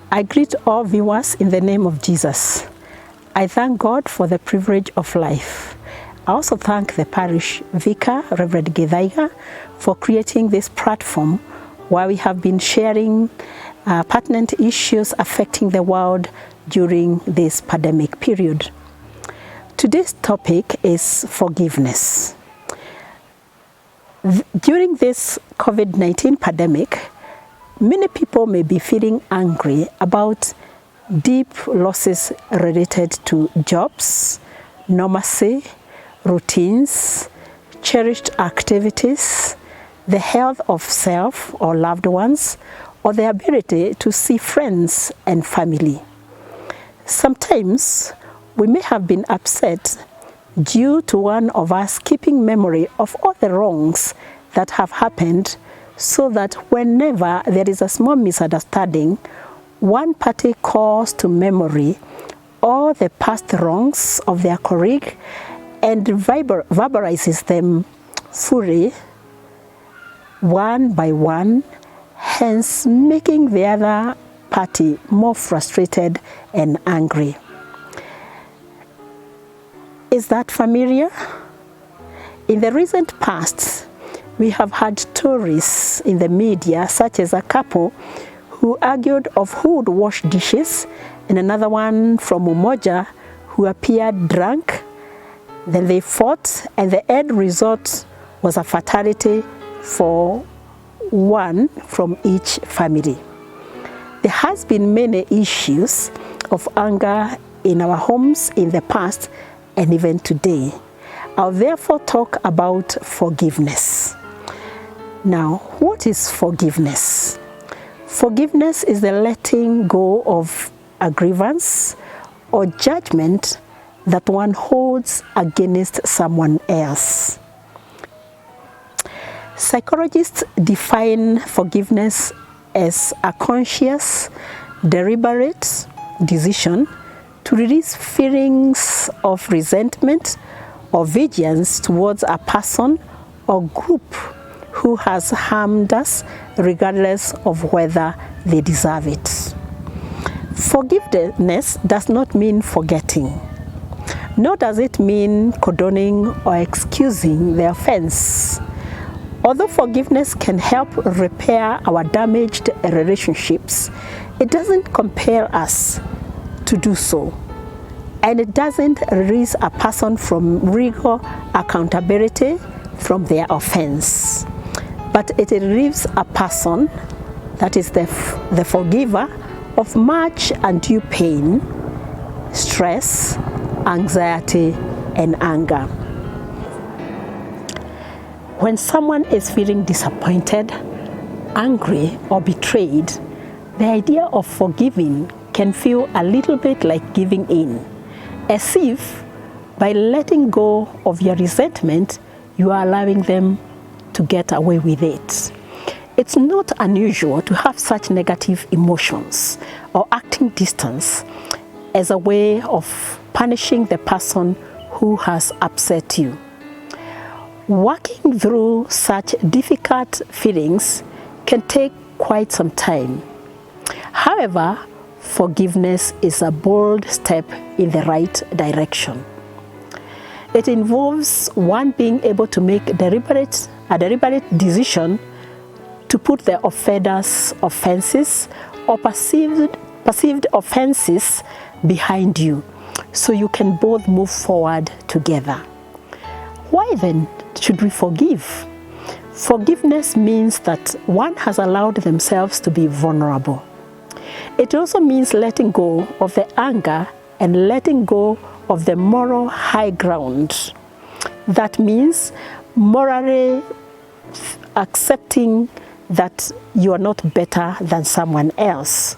I greet all viewers in the name of Jesus. I thank God for the privilege of life. I also thank the parish vicar, Reverend Githaiga, for creating this platform where we have been sharing pertinent issues affecting the world during this pandemic period. Today's topic is forgiveness. During this COVID-19 pandemic, many people may be feeling angry about deep losses related to jobs, normalcy, routines, cherished activities, the health of self or loved ones, or the ability to see friends and family. Sometimes we may have been upset due to one of us keeping memory of all the wrongs that have happened, so that whenever there is a small misunderstanding, one party calls to memory all the past wrongs of their colleague and verbalizes them fully, one by one, hence making the other party more frustrated and angry. Is that familiar? In the recent past, we have had stories in the media, such as a couple who argued of who would wash dishes, and another one from Umoja who appeared drunk. Then they fought, and the end result was a fatality for one from each family. There has been many issues of anger in our homes in the past and even today. I'll therefore talk about forgiveness. Now, what is forgiveness? Forgiveness is the letting go of a grievance or judgment that one holds against someone else. Psychologists define forgiveness as a conscious, deliberate decision to release feelings of resentment or vengeance towards a person or group who has harmed us, regardless of whether they deserve it. Forgiveness does not mean forgetting, nor does it mean condoning or excusing the offense. Although forgiveness can help repair our damaged relationships, it doesn't compel us to do so, and it doesn't release a person from legal accountability from their offense. But it relieves a person, that is the forgiver, of much undue pain, stress, anxiety, and anger. When someone is feeling disappointed, angry, or betrayed, the idea of forgiving can feel a little bit like giving in, as if by letting go of your resentment, you are allowing them to get away with it. It's not unusual to have such negative emotions or acting distance as a way of punishing the person who has upset you. Working through such difficult feelings can take quite some time. However, forgiveness is a bold step in the right direction. It involves one being able to make a deliberate decision to put the offender's offenses or perceived offenses behind you, so you can both move forward together. Why then should we forgive? Forgiveness means that one has allowed themselves to be vulnerable. It also means letting go of the anger and letting go of the moral high ground. That means morally accepting that you are not better than someone else.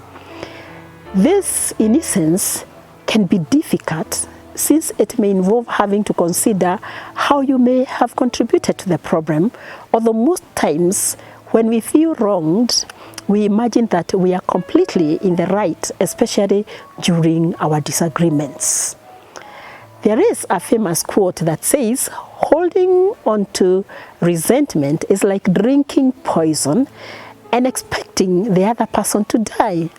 This, in essence, can be difficult, since it may involve having to consider how you may have contributed to the problem, although most times when we feel wronged, we imagine that we are completely in the right, especially during our disagreements. There is a famous quote that says, holding on to resentment is like drinking poison and expecting the other person to die.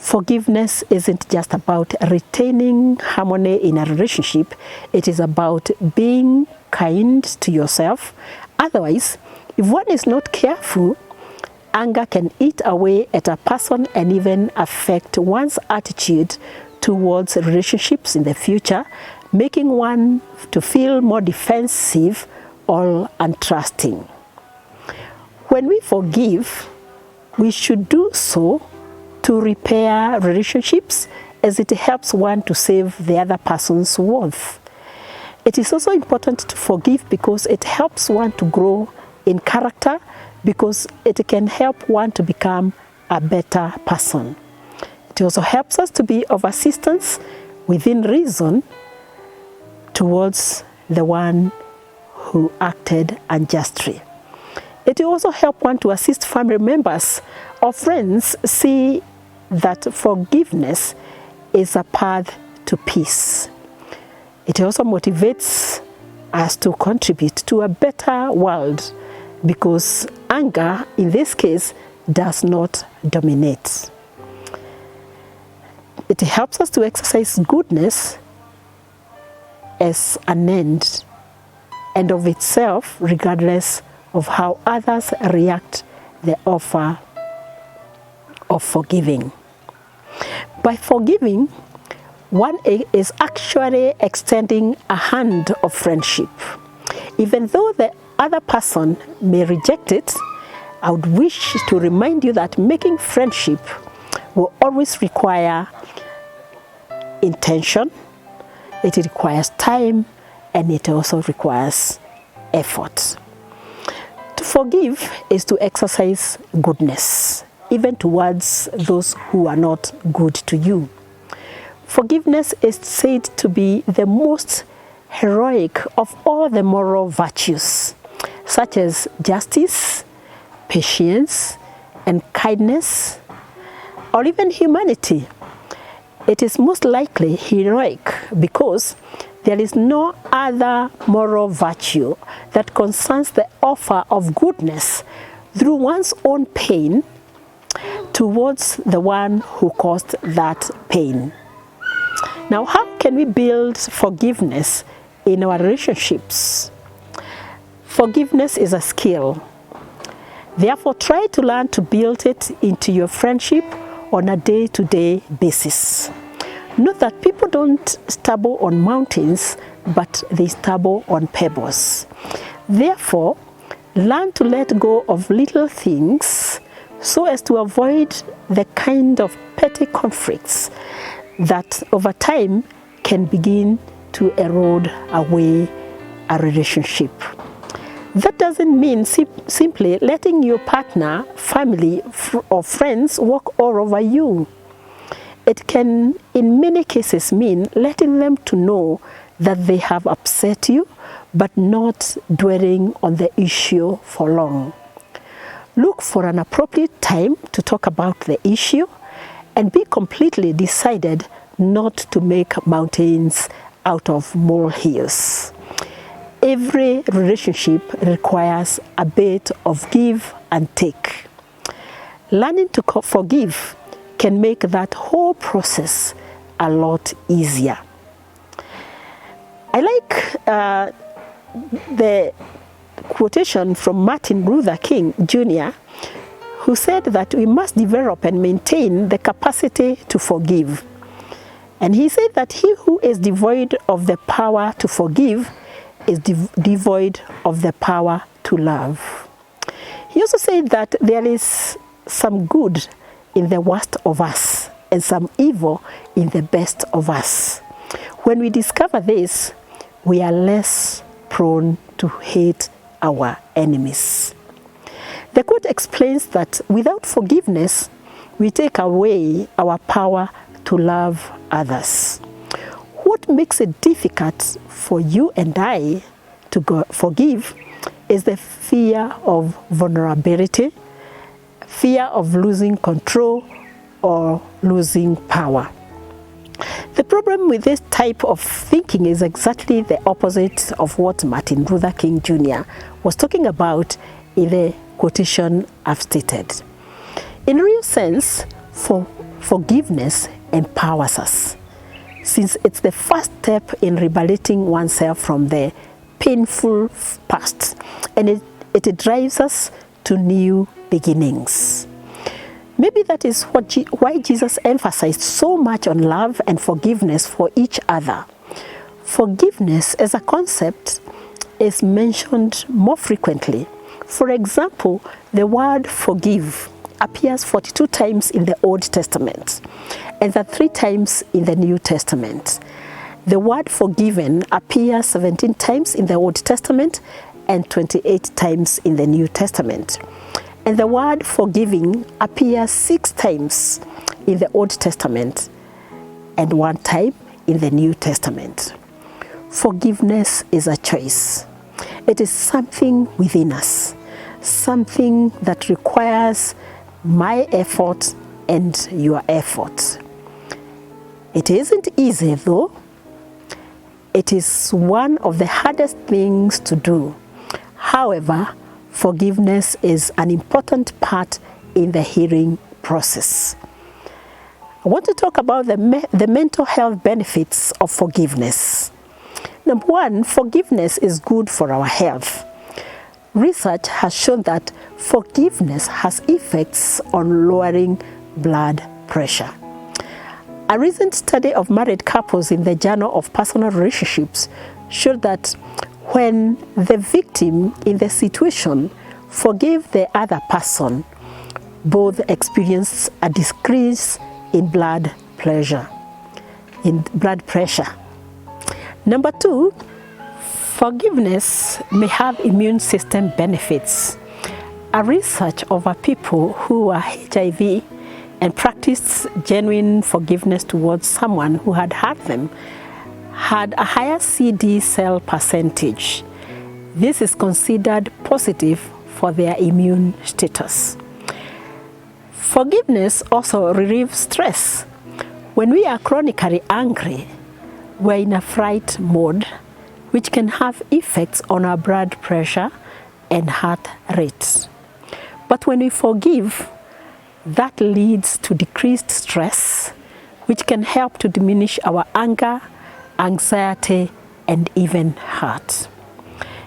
Forgiveness isn't just about retaining harmony in a relationship. It is about being kind to yourself. Otherwise, if one is not careful, anger can eat away at a person and even affect one's attitude towards relationships in the future, making one to feel more defensive or untrusting. When we forgive, we should do so to repair relationships, as it helps one to save the other person's worth. It is also important to forgive because it helps one to grow in character, because it can help one to become a better person. It also helps us to be of assistance within reason towards the one who acted unjustly. It will also help one to assist family members or friends see that forgiveness is a path to peace. It also motivates us to contribute to a better world, because anger, in this case, does not dominate. It helps us to exercise goodness as an end of itself, regardless of how others react the offer of forgiving. By forgiving, one is actually extending a hand of friendship. Even though the other person may reject it, I would wish to remind you that making friendship will always require intention, it requires time, and it also requires effort. To forgive is to exercise goodness, even towards those who are not good to you. Forgiveness is said to be the most heroic of all the moral virtues, such as justice, patience, and kindness, or even humanity. It is most likely heroic because there is no other moral virtue that concerns the offer of goodness through one's own pain towards the one who caused that pain. Now, how can we build forgiveness in our relationships? Forgiveness is a skill. Therefore, try to learn to build it into your friendship on a day-to-day basis. Note that people don't stumble on mountains, but they stumble on pebbles. Therefore, learn to let go of little things so as to avoid the kind of petty conflicts that over time can begin to erode away a relationship. That doesn't mean simply letting your partner, family, or friends walk all over you. It can, in many cases, mean letting them to know that they have upset you, but not dwelling on the issue for long. Look for an appropriate time to talk about the issue and be completely decided not to make mountains out of molehills. Every relationship requires a bit of give and take. Learning to forgive can make that whole process a lot easier. I like the quotation from Martin Luther King Jr., who said that we must develop and maintain the capacity to forgive. And he said that he who is devoid of the power to forgive is devoid of the power to love. He also said that there is some good in the worst of us and some evil in the best of us. When we discover this, we are less prone to hate our enemies. The quote explains that without forgiveness, we take away our power to love others. What makes it difficult for you and I to forgive is the fear of vulnerability, fear of losing control or losing power. The problem with this type of thinking is exactly the opposite of what Martin Luther King Jr. was talking about in the quotation I've stated. In a real sense, for Forgiveness empowers us, since it's the first step in rehabilitating oneself from the painful past, and it drives us to new beginnings. Maybe that is why Jesus emphasized so much on love and forgiveness for each other. Forgiveness as a concept is mentioned more frequently. For example, the word forgive appears 42 times in the Old Testament and 3 times in the New Testament. The word forgiven appears 17 times in the Old Testament and 28 times in the New Testament. And the word forgiving appears 6 times in the Old Testament and 1 time in the New Testament. Forgiveness is a choice. It is something within us, something that requires my effort and your effort. It isn't easy though. It is one of the hardest things to do. However, forgiveness is an important part in the healing process. I want to talk about the mental health benefits of forgiveness. Number 1, forgiveness is good for our health. Research has shown that forgiveness has effects on lowering blood pressure. A recent study of married couples in the Journal of Personal Relationships showed that when the victim in the situation forgave the other person, both experienced a decrease in blood pressure. Number 2, forgiveness may have immune system benefits. A research over people who were HIV and practiced genuine forgiveness towards someone who had hurt them had a higher CD cell percentage. This is considered positive for their immune status. Forgiveness also relieves stress. When we are chronically angry, we're in a fright mode, which can have effects on our blood pressure and heart rate. But when we forgive, that leads to decreased stress, which can help to diminish our anger, anxiety, and even hurt.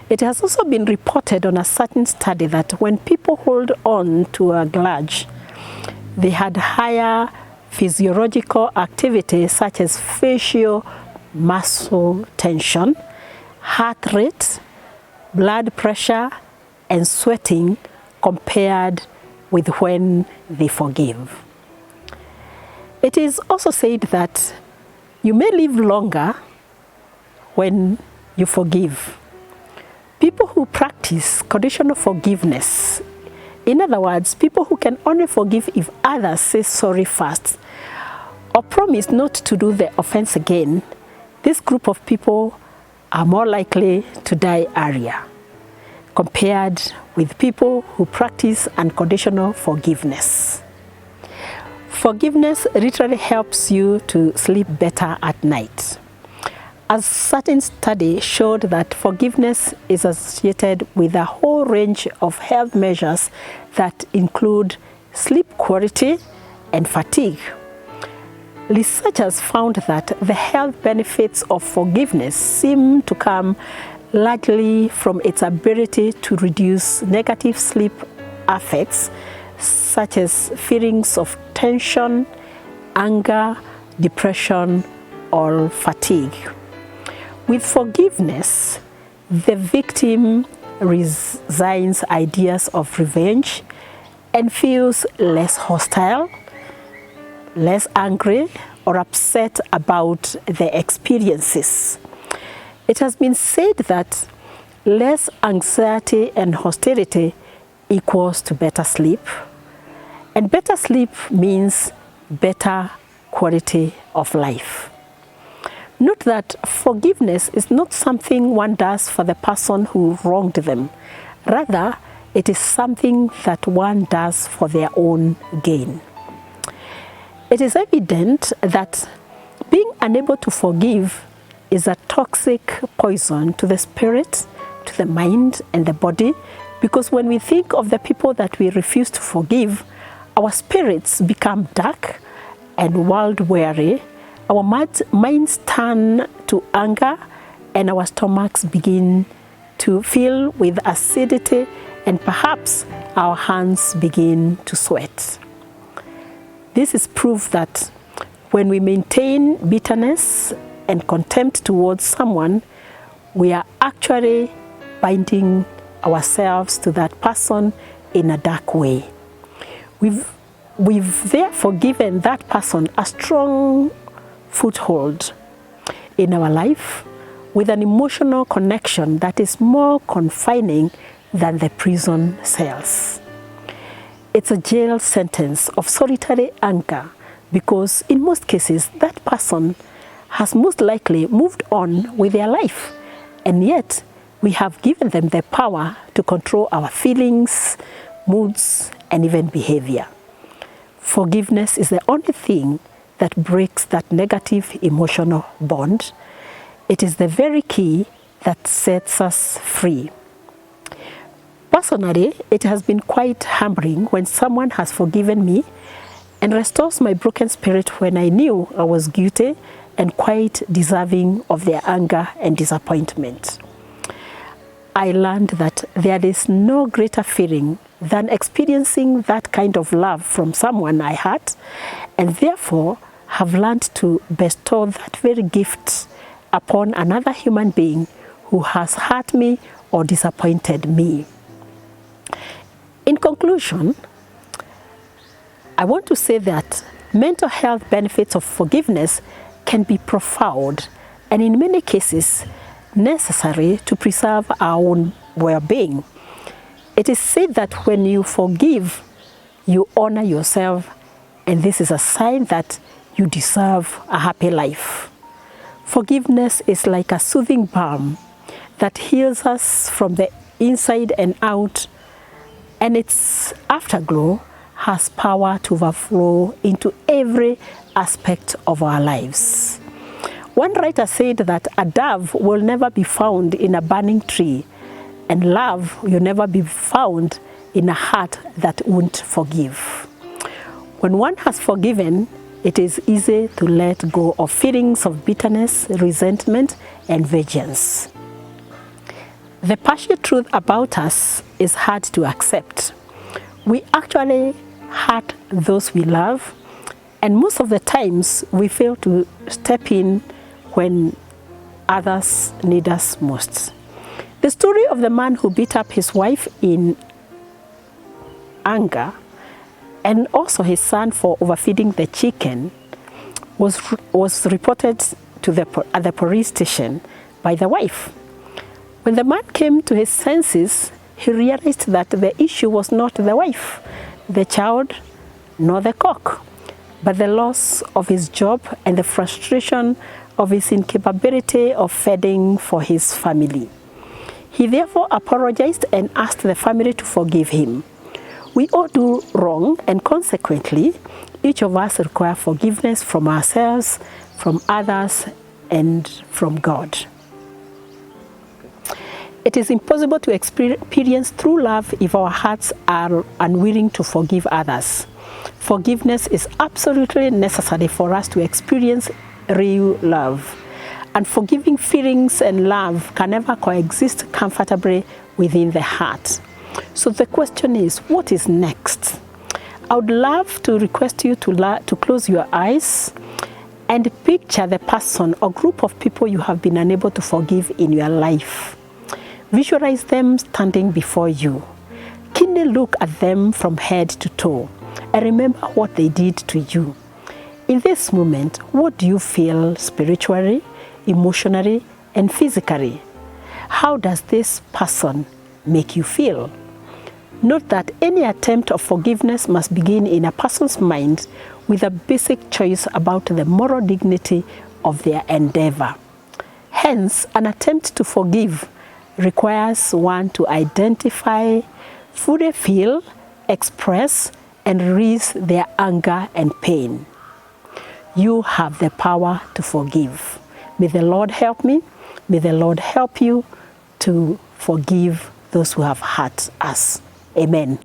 It has also been reported on a certain study that when people hold on to a grudge, they had higher physiological activity such as facial muscle tension, heart rate, blood pressure, and sweating compared with when they forgive. It is also said that you may live longer when you forgive. People who practice conditional forgiveness, in other words, people who can only forgive if others say sorry first or promise not to do the offense again, this group of people are more likely to die earlier compared with people who practice unconditional forgiveness. Forgiveness literally helps you to sleep better at night. A certain study showed that forgiveness is associated with a whole range of health measures that include sleep quality and fatigue. Researchers found that the health benefits of forgiveness seem to come largely from its ability to reduce negative sleep effects such as feelings of tension, anger, depression, or fatigue. With forgiveness, the victim resigns ideas of revenge and feels less hostile, less angry, or upset about the experiences. It has been said that less anxiety and hostility equals to better sleep, and better sleep means better quality of life. Note that forgiveness is not something one does for the person who wronged them. Rather, it is something that one does for their own gain. It is evident that being unable to forgive is a toxic poison to the spirit, to the mind, and the body, because when we think of the people that we refuse to forgive, our spirits become dark and world-weary, our minds turn to anger and our stomachs begin to fill with acidity, and perhaps our hands begin to sweat. This is proof that when we maintain bitterness and contempt towards someone, we are actually binding ourselves to that person in a dark way. We've therefore given that person a strong foothold in our life with an emotional connection that is more confining than the prison cells. It's a jail sentence of solitary anger because in most cases that person has most likely moved on with their life, and yet we have given them the power to control our feelings, moods, and even behavior. Forgiveness is the only thing that breaks that negative emotional bond. It is the very key that sets us free. Personally, it has been quite humbling when someone has forgiven me and restores my broken spirit when I knew I was guilty and quite deserving of their anger and disappointment. I learned that there is no greater feeling than experiencing that kind of love from someone I hurt, and therefore have learned to bestow that very gift upon another human being who has hurt me or disappointed me. In conclusion, I want to say that mental health benefits of forgiveness can be profound and in many cases necessary to preserve our own well-being. It is said that when you forgive, you honor yourself, and this is a sign that you deserve a happy life. Forgiveness is like a soothing balm that heals us from the inside and out, and its afterglow has power to overflow into every aspect of our lives. One writer said that a dove will never be found in a burning tree, and love will never be found in a heart that won't forgive. When one has forgiven, it is easy to let go of feelings of bitterness, resentment, and vengeance. The partial truth about us is hard to accept. We actually hurt those we love, and most of the times we fail to step in when others need us most. The story of the man who beat up his wife in anger and also his son for overfeeding the chicken was reported at the police station by the wife. When the man came to his senses, he realized that the issue was not the wife, the child, nor the cook, but the loss of his job and the frustration of his incapability of fending for his family. He therefore apologized and asked the family to forgive him. We all do wrong, and consequently, each of us require forgiveness from ourselves, from others, and from God. It is impossible to experience true love if our hearts are unwilling to forgive others. Forgiveness is absolutely necessary for us to experience real love. Unforgiving feelings and love can never coexist comfortably within the heart. So the question is, what is next? I would love to request you to close your eyes and picture the person or group of people you have been unable to forgive in your life. Visualize them standing before you. Keenly look at them from head to toe and remember what they did to you. In this moment, what do you feel spiritually, emotionally, and physically? How does this person make you feel? Note that any attempt of forgiveness must begin in a person's mind with a basic choice about the moral dignity of their endeavor. Hence, an attempt to forgive requires one to identify, fully feel, express, and release their anger and pain. You have the power to forgive. May the Lord help me. May the Lord help you to forgive those who have hurt us. Amen.